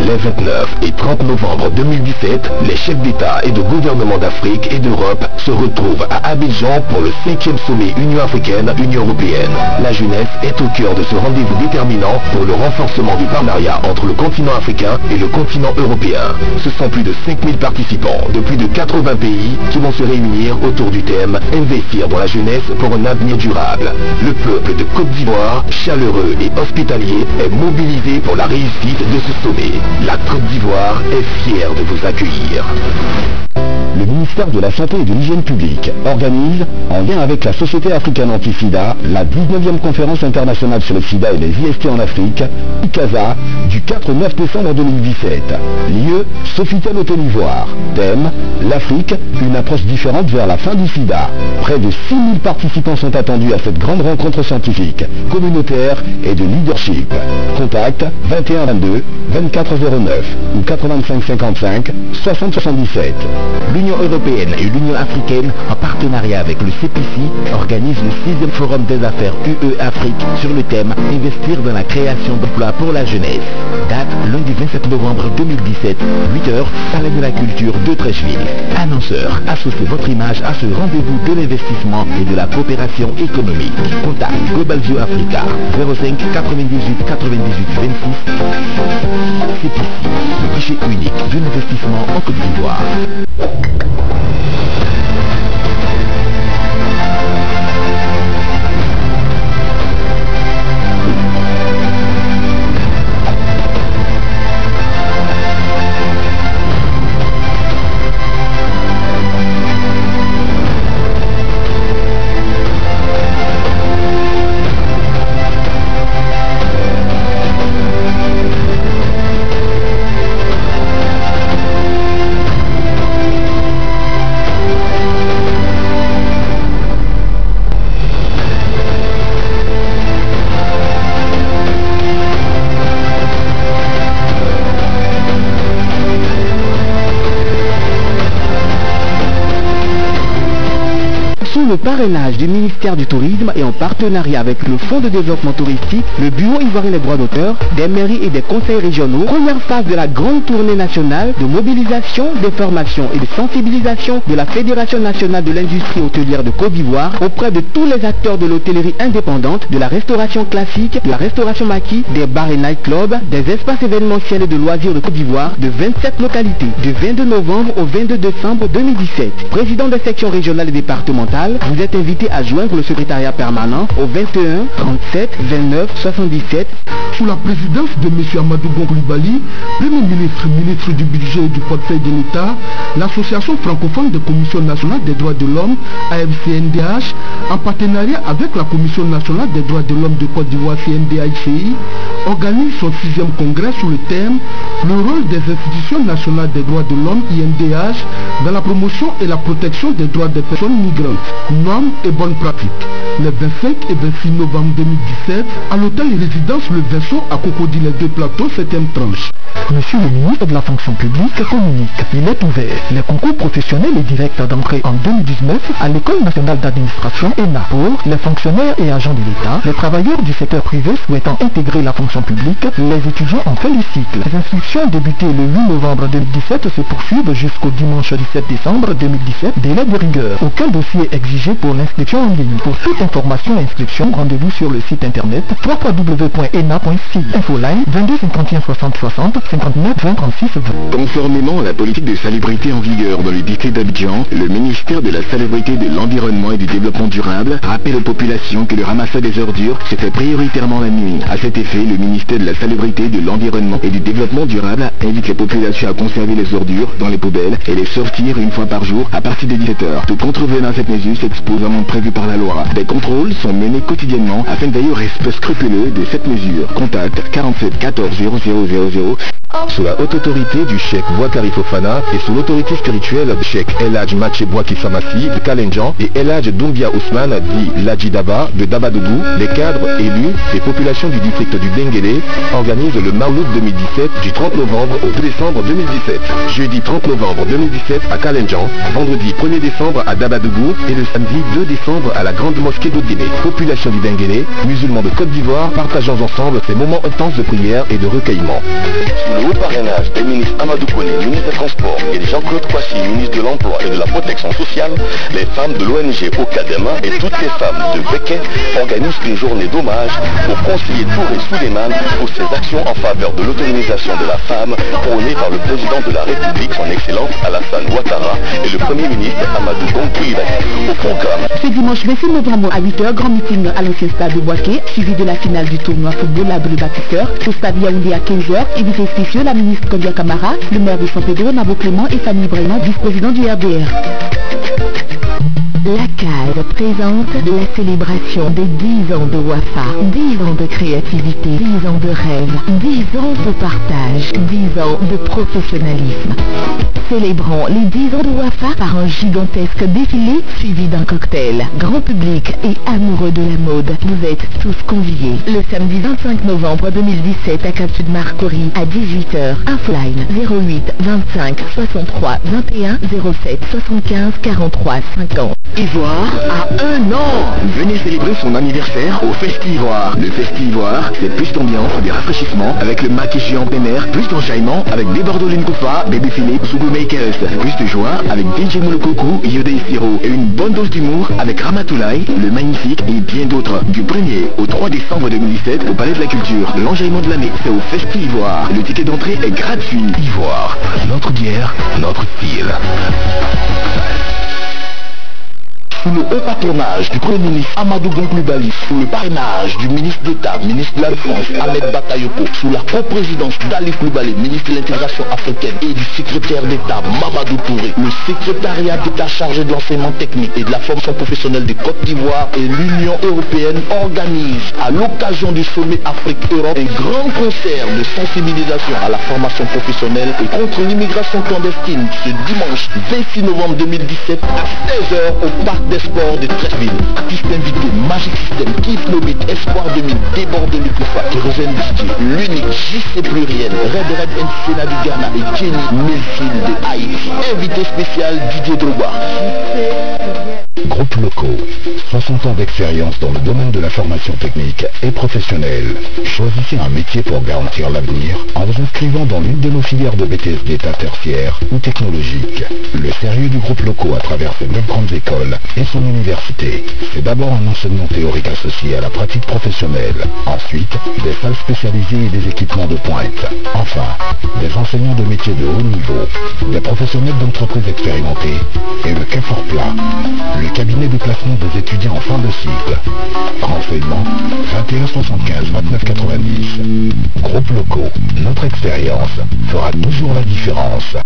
Les 29 et 30 novembre 2017, les chefs d'État et de gouvernement d'Afrique et d'Europe se retrouvent à Abidjan pour le 5e sommet Union africaine-Union européenne. La jeunesse est au cœur de ce rendez-vous déterminant pour le renforcement du partenariat entre le continent africain et le continent européen. Ce sont plus de 5000 participants de plus de 80 pays qui vont se réunir autour du thème « Investir dans la jeunesse pour un avenir durable ». Le peuple de Côte d'Ivoire, chaleureux et hospitalier, est mobilisé pour la réussite de ce sommet. La Côte d'Ivoire est fière de vous accueillir. Le ministère de la Santé et de l'Hygiène publique organise, en lien avec la Société africaine anti-sida, la 19e conférence internationale sur le sida et les IST en Afrique, ICASA, du 4 au 9 décembre 2017. Lieu, Sofitel Hôtel Ivoire. Thème, l'Afrique, une approche différente vers la fin du sida. Près de 6000 participants sont attendus à cette grande rencontre scientifique, communautaire et de leadership. Contact 21 22 24 09 ou 85 55 60 77. L'Union européenne et l'Union africaine, en partenariat avec le CPC, organisent le 6e forum des affaires UE Afrique sur le thème « Investir dans la création d'emplois pour la jeunesse ». Date lundi 27 novembre 2017, 8h, Palais de la Culture de Treichville. Annonceur, associez votre image à ce rendez-vous de l'investissement et de la coopération économique. Contact Global View Africa 05 98 98 26. CPC, le guichet unique de l'investissement en Côte d'Ivoire. Le parrainage du ministère du Tourisme et en partenariat avec le Fonds de développement touristique, le Bureau ivoirien des droits d'auteur, des mairies et des conseils régionaux, première phase de la grande tournée nationale de mobilisation, d'information et de sensibilisation de la Fédération nationale de l'industrie hôtelière de Côte d'Ivoire auprès de tous les acteurs de l'hôtellerie indépendante, de la restauration classique, de la restauration maquis, des bars et nightclubs, des espaces événementiels et de loisirs de Côte d'Ivoire de 27 localités, du 22 novembre au 22 décembre 2017. Président des sections régionales et départementales, vous êtes invité à joindre le secrétariat permanent au 21 37 29 77. Sous la présidence de M. Amadou Gon Coulibaly, Premier ministre, ministre du Budget et du Portefeuille de l'État, l'Association francophone des commissions nationales des droits de l'homme, AFCNDH, en partenariat avec la Commission nationale des droits de l'homme de Côte d'Ivoire, CNDH-CI, organise son 6e congrès sous le thème « Le rôle des institutions nationales des droits de l'homme, INDH, dans la promotion et la protection des droits des personnes migrantes, normes et bonnes pratiques ». Les 25 et 26 novembre 2017, à l'hôtel et résidence Le Vaisseau à Cocody les Deux Plateaux, 7e tranche. Monsieur le ministre de la fonction publique communique, il est ouvert les concours professionnels et directs d'entrée en 2019 à l'École nationale d'administration ENA pour les fonctionnaires et agents de l'État, les travailleurs du secteur privé souhaitant intégrer la fonction publique, les étudiants en fin de cycle. Les inscriptions débutées le 8 novembre 2017 se poursuivent jusqu'au dimanche 17 décembre 2017, délai de rigueur. Aucun dossier exigé pour l'inscription en ligne. Pour toute information et inscription, rendez-vous sur le site internet www.ena.ci. Infoline 22 51 60 60 59 20 36 20. Conformément à la politique de salubrité en vigueur dans le district d'Abidjan, le ministère de la Salubrité, de l'Environnement et du Développement durable rappelle aux populations que le ramassage des ordures se fait prioritairement la nuit. À cet effet, le ministère de la Salubrité, de l'Environnement et du Développement durable invite les populations à conserver les ordures dans les poubelles et les sortir une fois par jour à partir de 17h. Tout contrevenant à cette mesure s'expose à l'amende prévue par la loi. Des contrôles sont menés quotidiennement afin de veiller au respect scrupuleux de cette mesure. Contact 47 14 0000 Sous la haute autorité du cheikh Bouakari Fofana et sous l'autorité spirituelle du cheikh El Hadj Matché Bouaki Samassi de Kalenjan et El Hadj Doumbia Ousmane dit Ladji Daba de Dabadougou, les cadres élus des populations du district du Benguélé organisent le Mawloud 2017 du 30 novembre au 2 décembre 2017. Jeudi 30 novembre 2017 à Kalenjan, vendredi 1er décembre à Dabadougou et le samedi 2 décembre à la grande mosquée d'Odéné. Population du Benguélé, musulmans de Côte d'Ivoire, partageons ensemble ces moments intenses de prière et de recueillement. Sous le haut parrainage des ministres Amadou Kone, ministre des Transports, et Jean-Claude Kwasi, ministre de l'Emploi et de la Protection sociale, les femmes de l'ONG Okadema et toutes les femmes de Beke organisent une journée d'hommage au conseiller Touré Souleymane pour ses actions en faveur de l'autonomisation de la femme prônée par le président de la République, son Excellence Alassane Ouattara, et le Premier ministre Amadou Coulibaly. Au programme. Ce dimanche 26 novembre à 8h, grand meeting à l'ancien stade de Boaké, suivi de la finale du tournoi football à Bleu Bâtisseur. Au stade Yaoundé à 15h, invité spéciaux la ministre Claudia Camara, le maire de San Pedro, Nabo Clément et Fanny Brayman, vice-président du RDR. La CAD présente la célébration des 10 ans de Wafa. 10 ans de créativité, 10 ans de rêve, 10 ans de partage, 10 ans de professionnalisme. Célébrons les 10 ans de Wafa par un gigantesque défilé suivi d'un cocktail. Grand public et amoureux de la mode, vous êtes tous conviés. Le samedi 25 novembre 2017 à Cap Sud Marcory à 18h. Infoline 08 25 63 21 07 75 43 50. Ivoire a 1 an. Venez célébrer son anniversaire au Festivoire. Le Festivoire, c'est plus d'ambiance, des rafraîchissements avec le maquis géant plein air, plus d'enjaillement avec des Bordeaux Koufa, Baby Philippe, Sougou Makers, plus de joie avec DJ Moulokoku, Yodé Siro et une bonne dose d'humour avec Ramatoulaye, le magnifique et bien d'autres. Du 1er au 3 décembre 2017 au Palais de la Culture. L'enjaillement de l'année, c'est au Festivoire. Le ticket d'entrée est gratuit. Ivoire, notre bière, notre style. Sous le haut patronage du Premier ministre Amadou Coulibaly, sous le parrainage du ministre d'État, ministre de la Défense, Ahmed Bakayoko, sous la coprésidence d'Ali Coulibaly, ministre de l'Intégration africaine, et du secrétaire d'État Mamadou Touré, le secrétariat d'État chargé de l'enseignement technique et de la formation professionnelle de Côte d'Ivoire et l'Union européenne organisent, à l'occasion du sommet Afrique-Europe, un grand concert de sensibilisation à la formation professionnelle et contre l'immigration clandestine ce dimanche 26 novembre 2017 à 16h au parc des sports de Treichville. Artistes invités, Magic System, Kip Lobit, Espoir 2000, Débordé Lukufa, Kérosène DJ, l'unique, JC Pluriel, Red Sena du Ghana et Jenny Melfield de Haïti. Invité spécial Didier Drogba. Groupes locaux, 60 ans d'expérience dans le domaine de la formation technique et professionnelle. Choisissez un métier pour garantir l'avenir en vous inscrivant dans l'une de nos filières de BTS d'état tertiaire ou technologique. Le sérieux du groupe locaux à travers ses 9 grandes écoles et son université, c'est d'abord un enseignement théorique associé à la pratique professionnelle. Ensuite, des salles spécialisées et des équipements de pointe. Enfin, des enseignants de métiers de haut niveau, des professionnels d'entreprises expérimentés et le quai fort plat. Le cabinet de placement des étudiants en fin de cycle. Renseignements 21 75 29 90. Groupes locaux, notre expérience fera toujours la différence.